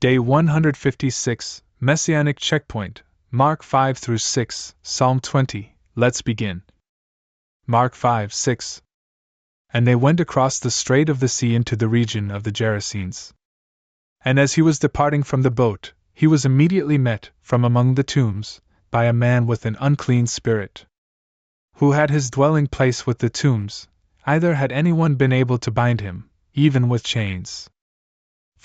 Day 156, Messianic Checkpoint, Mark 5 through 6, Psalm 20. Let's begin. Mark 5:6. And they went across the strait of the sea into the region of the Gerasenes. And as he was departing from the boat, he was immediately met, from among the tombs, by a man with an unclean spirit, who had his dwelling place with the tombs, neither had anyone been able to bind him, even with chains.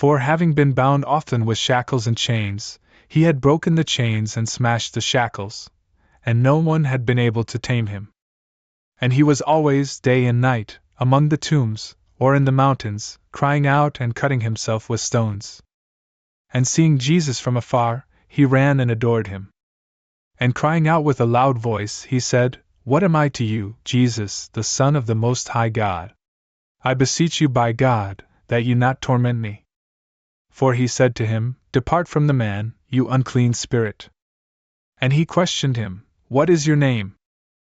For having been bound often with shackles and chains, he had broken the chains and smashed the shackles, and no one had been able to tame him. And he was always, day and night, among the tombs, or in the mountains, crying out and cutting himself with stones. And seeing Jesus from afar, he ran and adored him. And crying out with a loud voice, he said, What am I to you, Jesus, the Son of the Most High God? I beseech you by God, that you not torment me. For he said to him, Depart from the man, you unclean spirit. And he questioned him, What is your name?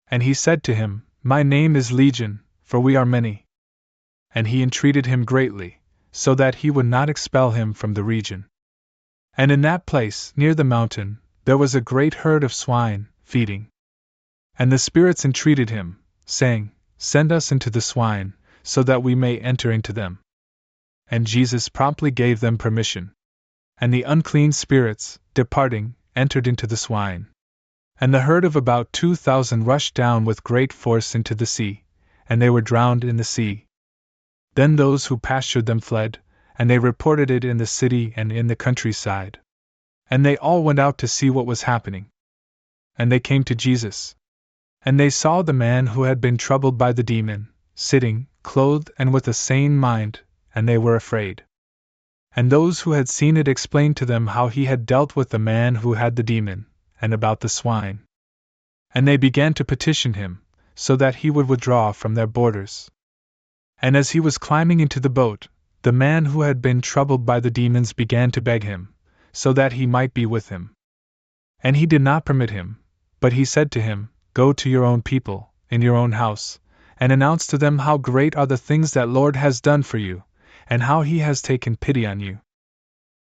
And he said to him, My name is Legion, for we are many. And he entreated him greatly, so that he would not expel him from the region. And in that place, near the mountain, there was a great herd of swine, feeding. And the spirits entreated him, saying, Send us into the swine, so that we may enter into them. And Jesus promptly gave them permission. And the unclean spirits, departing, entered into the swine. And the herd of about 2,000 rushed down with great force into the sea, and they were drowned in the sea. Then those who pastured them fled, and they reported it in the city and in the countryside. And they all went out to see what was happening. And they came to Jesus. And they saw the man who had been troubled by the demon, sitting, clothed and with a sane mind, and they were afraid. And those who had seen it explained to them how he had dealt with the man who had the demon, and about the swine. And they began to petition him, so that he would withdraw from their borders. And as he was climbing into the boat, the man who had been troubled by the demons began to beg him, so that he might be with him. And he did not permit him, but he said to him, Go to your own people, in your own house, and announce to them how great are the things that Lord has done for you, and how he has taken pity on you.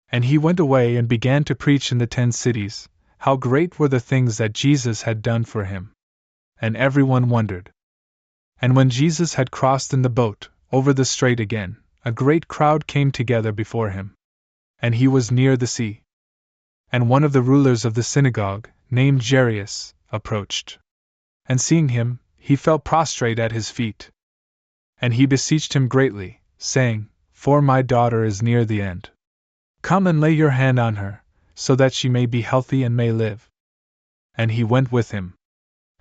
And he went away and began to preach in the 10 cities, how great were the things that Jesus had done for him. And everyone wondered. And when Jesus had crossed in the boat, over the strait again, a great crowd came together before him. And he was near the sea. And one of the rulers of the synagogue, named Jairus, approached. And seeing him, he fell prostrate at his feet. And he beseeched him greatly, saying, For my daughter is near the end. Come and lay your hand on her, so that she may be healthy and may live. And he went with him.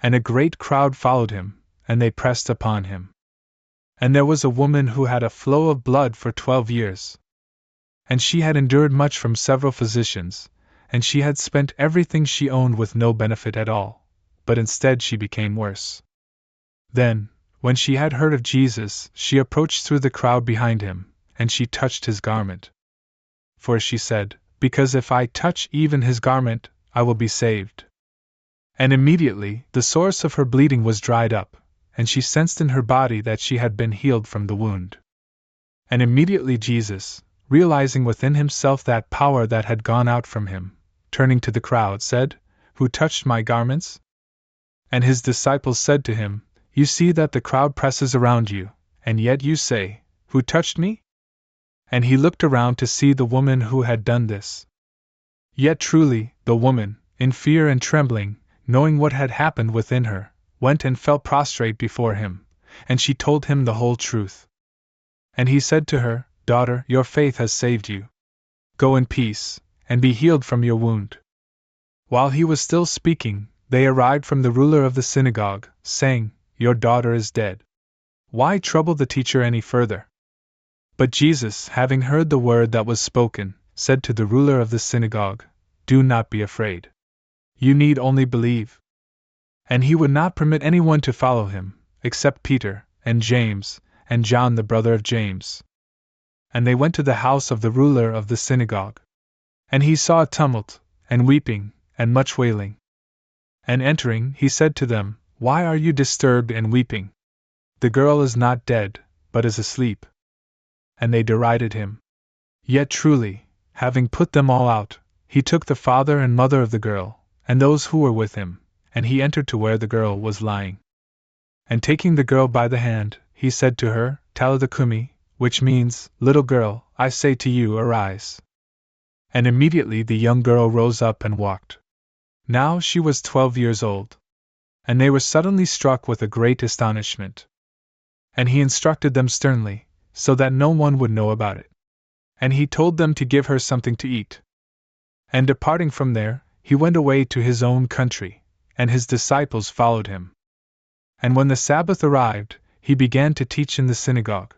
And a great crowd followed him, and they pressed upon him. And there was a woman who had a flow of blood for 12 years. And she had endured much from several physicians, and she had spent everything she owned with no benefit at all, but instead she became worse. Then, when she had heard of Jesus, she approached through the crowd behind him, and she touched his garment. For she said, Because if I touch even his garment, I will be saved. And immediately the source of her bleeding was dried up, and she sensed in her body that she had been healed from the wound. And immediately Jesus, realizing within himself that power that had gone out from him, turning to the crowd, said, Who touched my garments? And his disciples said to him, You see that the crowd presses around you, and yet you say, Who touched me? And he looked around to see the woman who had done this. Yet truly, the woman, in fear and trembling, knowing what had happened within her, went and fell prostrate before him, and she told him the whole truth. And he said to her, Daughter, your faith has saved you. Go in peace, and be healed from your wound. While he was still speaking, they arrived from the ruler of the synagogue, saying, Your daughter is dead. Why trouble the teacher any further? But Jesus, having heard the word that was spoken, said to the ruler of the synagogue, Do not be afraid. You need only believe. And he would not permit anyone to follow him, except Peter, and James, and John the brother of James. And they went to the house of the ruler of the synagogue. And he saw a tumult, and weeping, and much wailing. And entering, he said to them, Why are you disturbed and weeping? The girl is not dead, but is asleep. And they derided him. Yet truly, having put them all out, he took the father and mother of the girl, and those who were with him, and he entered to where the girl was lying. And taking the girl by the hand, he said to her, Talitha cumi, which means, Little girl, I say to you, arise. And immediately the young girl rose up and walked. Now she was 12 years old. And they were suddenly struck with a great astonishment. And he instructed them sternly, so that no one would know about it. And he told them to give her something to eat. And departing from there, he went away to his own country, and his disciples followed him. And when the Sabbath arrived, he began to teach in the synagogue.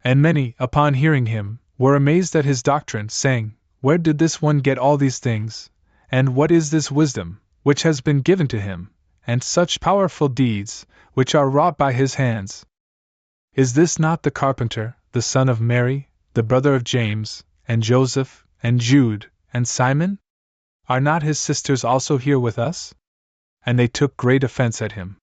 And many, upon hearing him, were amazed at his doctrine, saying, Where did this one get all these things? And what is this wisdom, which has been given to him, and such powerful deeds, which are wrought by his hands? Is this not the carpenter, the son of Mary, the brother of James, and Joseph, and Jude, and Simon? Are not his sisters also here with us? And they took great offense at him.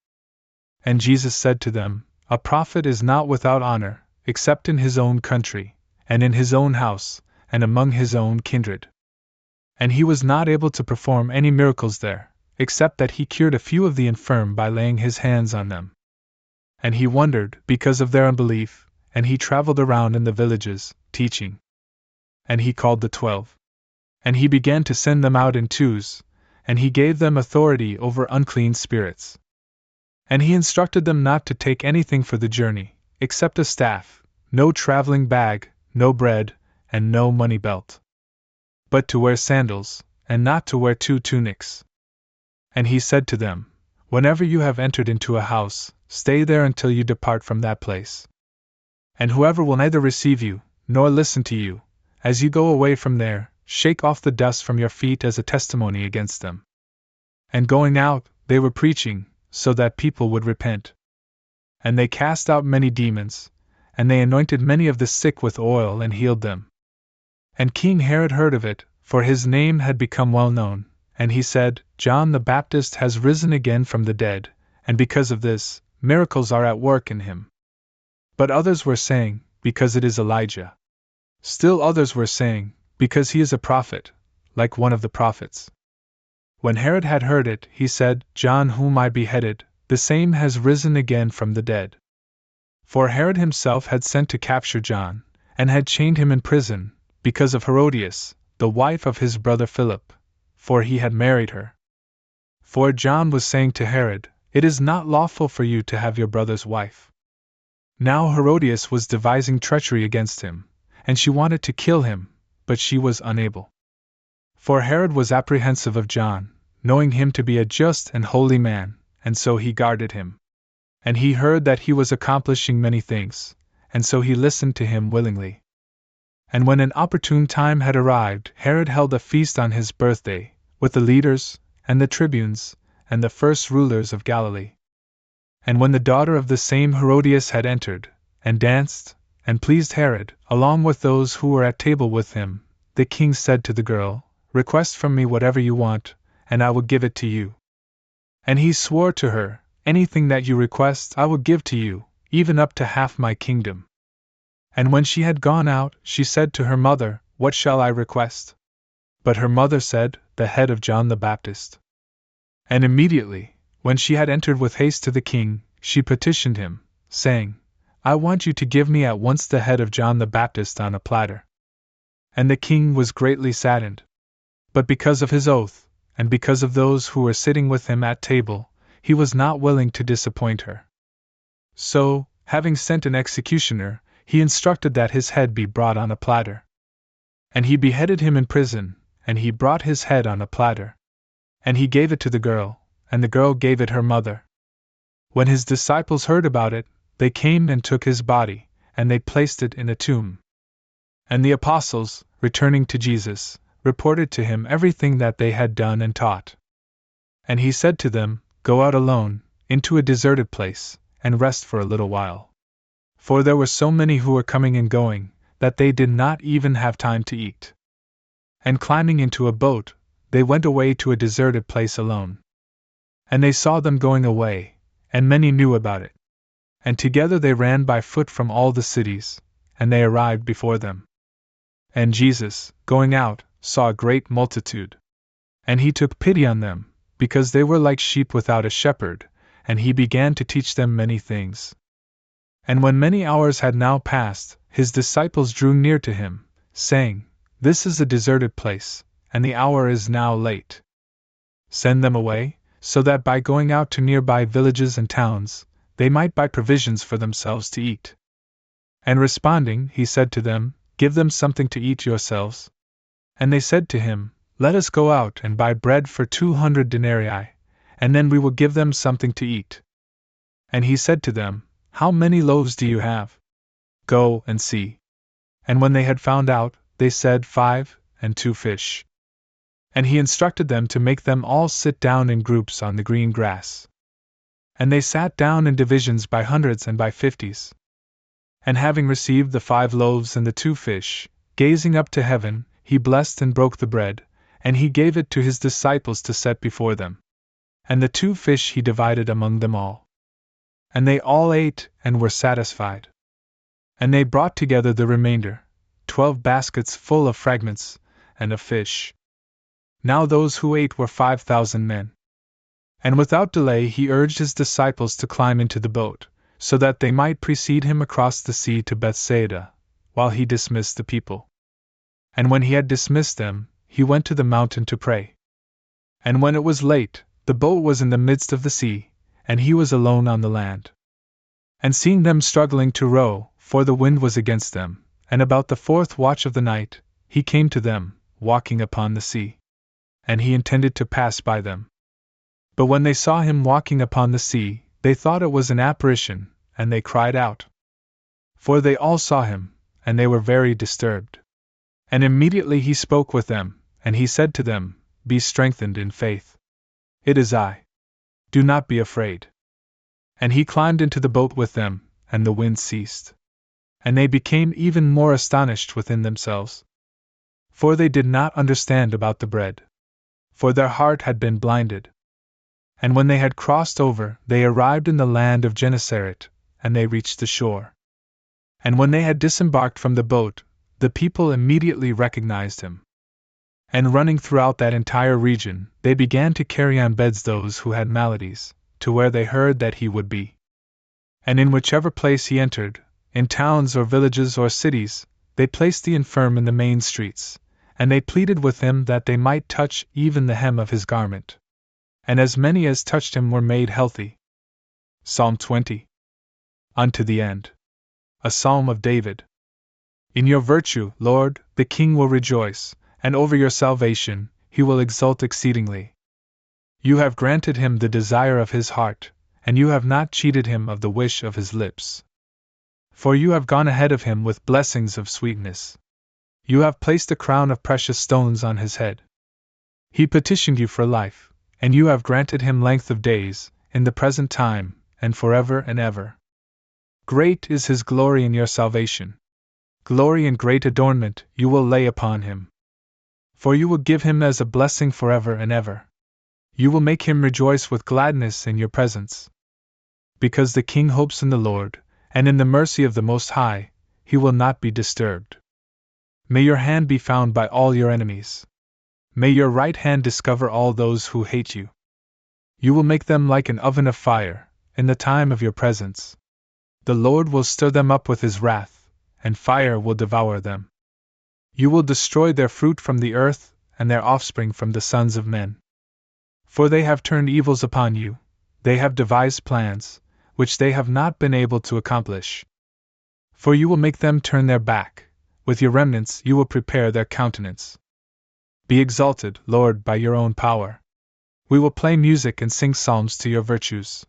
And Jesus said to them, A prophet is not without honor, except in his own country, and in his own house, and among his own kindred. And he was not able to perform any miracles there, except that he cured a few of the infirm by laying his hands on them. And he wondered, because of their unbelief, and he traveled around in the villages, teaching. And he called the 12. And he began to send them out in twos, and he gave them authority over unclean spirits. And he instructed them not to take anything for the journey, except a staff, no traveling bag, no bread, and no money belt. But to wear sandals, and not to wear 2 tunics. And he said to them, Whenever you have entered into a house, stay there until you depart from that place. And whoever will neither receive you, nor listen to you, as you go away from there, shake off the dust from your feet as a testimony against them. And going out, they were preaching, so that people would repent. And they cast out many demons, and they anointed many of the sick with oil and healed them. And King Herod heard of it, for his name had become well known, and he said, John the Baptist has risen again from the dead, and because of this, miracles are at work in him. But others were saying, Because it is Elijah. Still others were saying, Because he is a prophet, like one of the prophets. When Herod had heard it, he said, John whom I beheaded, the same has risen again from the dead. For Herod himself had sent to capture John, and had chained him in prison, because of Herodias, the wife of his brother Philip, for he had married her. For John was saying to Herod, It is not lawful for you to have your brother's wife. Now Herodias was devising treachery against him, and she wanted to kill him, but she was unable. For Herod was apprehensive of John, knowing him to be a just and holy man, and so he guarded him. And he heard that he was accomplishing many things, and so he listened to him willingly. And when an opportune time had arrived, Herod held a feast on his birthday, with the leaders, and the tribunes, and the first rulers of Galilee. And when the daughter of the same Herodias had entered, and danced, and pleased Herod, along with those who were at table with him, the king said to the girl, Request from me whatever you want, and I will give it to you. And he swore to her, Anything that you request I will give to you, even up to half my kingdom. And when she had gone out, she said to her mother, What shall I request? But her mother said, The head of John the Baptist. And immediately, when she had entered with haste to the king, she petitioned him, saying, I want you to give me at once the head of John the Baptist on a platter. And the king was greatly saddened. But because of his oath, and because of those who were sitting with him at table, he was not willing to disappoint her. So, having sent an executioner, he instructed that his head be brought on a platter. And he beheaded him in prison, and he brought his head on a platter. And he gave it to the girl, and the girl gave it her mother. When his disciples heard about it, they came and took his body, and they placed it in a tomb. And the apostles, returning to Jesus, reported to him everything that they had done and taught. And he said to them, Go out alone, into a deserted place, and rest for a little while. For there were so many who were coming and going, that they did not even have time to eat. And climbing into a boat, they went away to a deserted place alone. And they saw them going away, and many knew about it. And together they ran by foot from all the cities, and they arrived before them. And Jesus, going out, saw a great multitude. And he took pity on them, because they were like sheep without a shepherd, and he began to teach them many things. And when many hours had now passed, his disciples drew near to him, saying, This is a deserted place, and the hour is now late. Send them away, so that by going out to nearby villages and towns, they might buy provisions for themselves to eat. And responding, he said to them, Give them something to eat yourselves. And they said to him, Let us go out and buy bread for 200 denarii, and then we will give them something to eat. And he said to them, How many loaves do you have? Go and see. And when they had found out, they said, 5, and 2 fish. And he instructed them to make them all sit down in groups on the green grass. And they sat down in divisions by hundreds and by 50s. And having received the 5 loaves and the 2 fish, gazing up to heaven, he blessed and broke the bread, and he gave it to his disciples to set before them. And the 2 fish he divided among them all. And they all ate and were satisfied. And they brought together the remainder, 12 baskets full of fragments, and of fish. Now those who ate were 5,000 men. And without delay he urged his disciples to climb into the boat, so that they might precede him across the sea to Bethsaida, while he dismissed the people. And when he had dismissed them, he went to the mountain to pray. And when it was late, the boat was in the midst of the sea, and he was alone on the land. And seeing them struggling to row, for the wind was against them, and about the 4th watch of the night, he came to them, walking upon the sea. And he intended to pass by them. But when they saw him walking upon the sea, they thought it was an apparition, and they cried out. For they all saw him, and they were very disturbed. And immediately he spoke with them, and he said to them, Be strengthened in faith. It is I. Do not be afraid. And he climbed into the boat with them, and the wind ceased. And they became even more astonished within themselves. For they did not understand about the bread. For their heart had been blinded. And when they had crossed over, they arrived in the land of Gennesaret, and they reached the shore. And when they had disembarked from the boat, the people immediately recognized him. And running throughout that entire region, they began to carry on beds those who had maladies, to where they heard that he would be. And in whichever place he entered, in towns or villages or cities, they placed the infirm in the main streets, and they pleaded with him that they might touch even the hem of his garment. And as many as touched him were made healthy. Psalm 20. Unto the end. A psalm of David. In your virtue, Lord, the king will rejoice, and over your salvation, he will exult exceedingly. You have granted him the desire of his heart, and you have not cheated him of the wish of his lips. For you have gone ahead of him with blessings of sweetness. You have placed a crown of precious stones on his head. He petitioned you for life, and you have granted him length of days, in the present time, and forever and ever. Great is his glory in your salvation. Glory and great adornment you will lay upon him. For you will give him as a blessing forever and ever. You will make him rejoice with gladness in your presence. Because the king hopes in the Lord, and in the mercy of the Most High, he will not be disturbed. May your hand be found by all your enemies. May your right hand discover all those who hate you. You will make them like an oven of fire, in the time of your presence. The Lord will stir them up with his wrath, and fire will devour them. You will destroy their fruit from the earth, and their offspring from the sons of men. For they have turned evils upon you, they have devised plans, which they have not been able to accomplish. For you will make them turn their back, with your remnants you will prepare their countenance. Be exalted, Lord, by your own power. We will play music and sing psalms to your virtues.